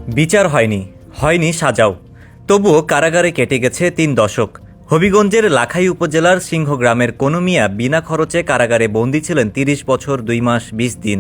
বিচার হয়নি সাজাও। তবুও কারাগারে কেটে গেছে ৩ দশক। হবিগঞ্জের লাখাই উপজেলার সিংহগ্রামের কনু মিয়া বিনা খরচে কারাগারে বন্দী ছিলেন ৩০ বছর ২ মাস ২০ দিন।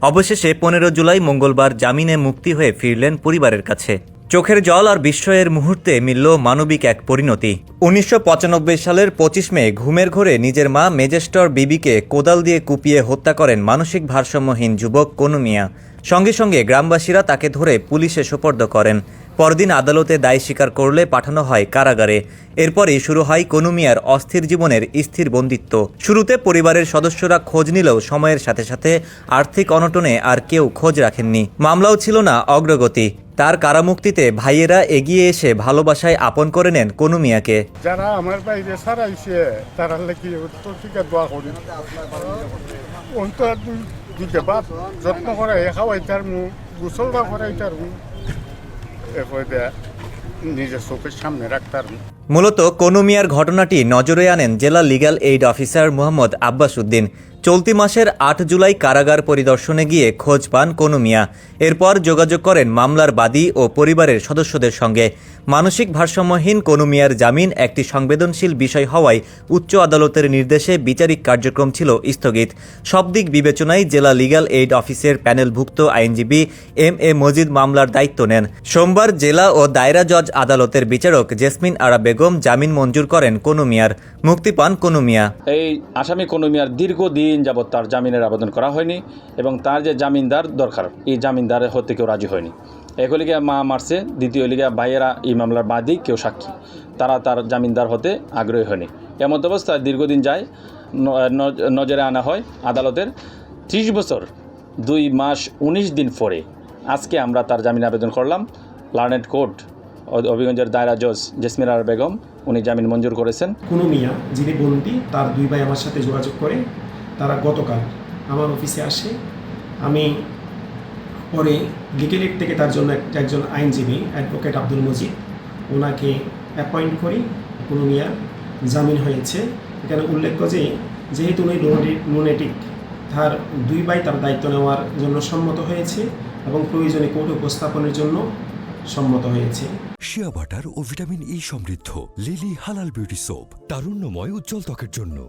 অবশেষে ১৫ জুলাই মঙ্গলবার জামিনে মুক্তি হয়ে ফিরলেন পরিবারের কাছে। চোখের জল আর বিস্ময়ের মুহূর্তে মিলল মানবিক এক পরিণতি। ১৯৯৫ সালের ২৫ মে ঘুমের ঘোরে নিজের মা মেজেস্টর বিবিকে কোদাল দিয়ে কুপিয়ে হত্যা করেন মানসিক ভারসাম্যহীন যুবক কনু মিয়া। সঙ্গে সঙ্গে গ্রামবাসীরা তাকে ধরে পুলিশে সোপর্দ করেন। পরদিন আদালতে দায় স্বীকার করলে পাঠানো হয় কারাগারে। এরপরই শুরু হয় কনু মিয়ার অস্থির জীবনের স্থির বন্দিত্ব। শুরুতে পরিবারের সদস্যরা খোঁজ নিলেও সময়ের সাথে সাথে আর্থিক অনটনে আর কেউ খোঁজ রাখেননি। মামলাও ছিল না অগ্রগতি। তার কারামুক্তিতে ভাইয়েরা এগিয়ে এসে ভালোবাসায় আপন করে নেন কনু মিয়াকে। যারা আমার বাইরে সারাইছে তারা লাগি উত্তরটিকা দোয়া করি অন্তর দিকে বাপ যত্ন করে খাওয়াই তার মুখ গোসলটা করাই তার মুখ নিজের চোখের সামনে রাখতার। মূলত কনু মিয়ার ঘটনাটি নজরে আনেন জেলা legal aid officer Mohammad Abbas Uddin. চলতি মাসের ৮ জুলাই কারাগার পরিদর্শনে গিয়ে খোঁজ পান কনু মিয়া। এরপর যোগাযোগ করেন মামলার বাদী ও পরিবারের সদস্যদের সঙ্গে। মানসিক ভারসাম্যহীন কনু মিয়ার জামিন একটি সংবেদনশীল বিষয় হওয়ায় উচ্চ আদালতের নির্দেশে বিচারিক কার্যক্রম ছিল স্থগিত। সব দিক বিবেচনায় জেলা লিগ্যাল এইড অফিসের প্যানেলভুক্ত আইনজীবী এম.এ. মজিদ মামলার দায়িত্ব নেন। সোমবার জেলা ও দায়রা জজ আদালতের বিচারক জেসমিন আরা বেগম জামিন মঞ্জুর করেন কনু মিয়ার। মুক্তি পান কনু মিয়া। এই আসামি কনু মিয়ার দীর্ঘদিন যাবৎ তার জামিনের আবেদন করা হয়নি এবং তার যে জামিনদার দরকার এই জামিনদার হতে কেউ রাজি হয়নি। এক লিগে মা মারছে, দ্বিতীয় লিগে ভাইয়েরা এই মামলার বাদী কেউ সাক্ষী, তারা তার জামিনদার হতে আগ্রহী হয়নি। এমত অবস্থায় দীর্ঘদিন যায় নজরে আনা হয় আদালতের। ৩০ বছর ২ মাস ১৯ দিন পরে আজকে আমরা তার জামিন আবেদন করলাম। লার্নেড কোর্ট হবিগঞ্জের দায়রা জজ জেসমিন আরা বেগম উনি জামিন মঞ্জুর করেছেন। কনু মিয়া যিনি বন্দী তার ২ ভাই আমার সাথে যোগাযোগ করে তারা গতকাল আমার অফিসে আসে। আমি পরে লিগ্যাল এইড থেকে তার জন্য একজন আইনজীবী অ্যাডভোকেট আব্দুল মজিদ ওনাকে অ্যাপয়েন্ট করি। কনু মিয়ার জামিন হয়েছে। এখানে উল্লেখ্য যে যেহেতু উনি লুনেটিক তার ২ ভাই তার দায়িত্ব নেওয়ার জন্য সম্মত হয়েছে এবং প্রয়োজনে কোর্টে উপস্থাপনের জন্য সম্মত হয়েছে। শিয়া বাটার ও ভিটামিন ই সমৃদ্ধ লিলি হালাল বিউটি সোপ, তারুণ্যময় উজ্জ্বল ত্বকের জন্য।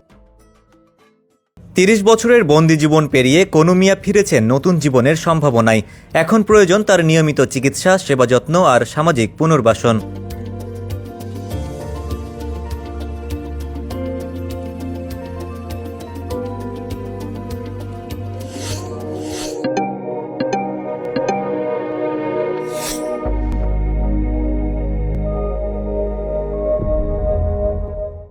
৩০ বছরের বন্দি জীবন পেরিয়ে কনু মিয়া ফিরেছেন নতুন জীবনের সম্ভাবনায়। এখন প্রয়োজন তার নিয়মিত চিকিৎসা, সেবা যত্ন আর সামাজিক পুনর্বাসন।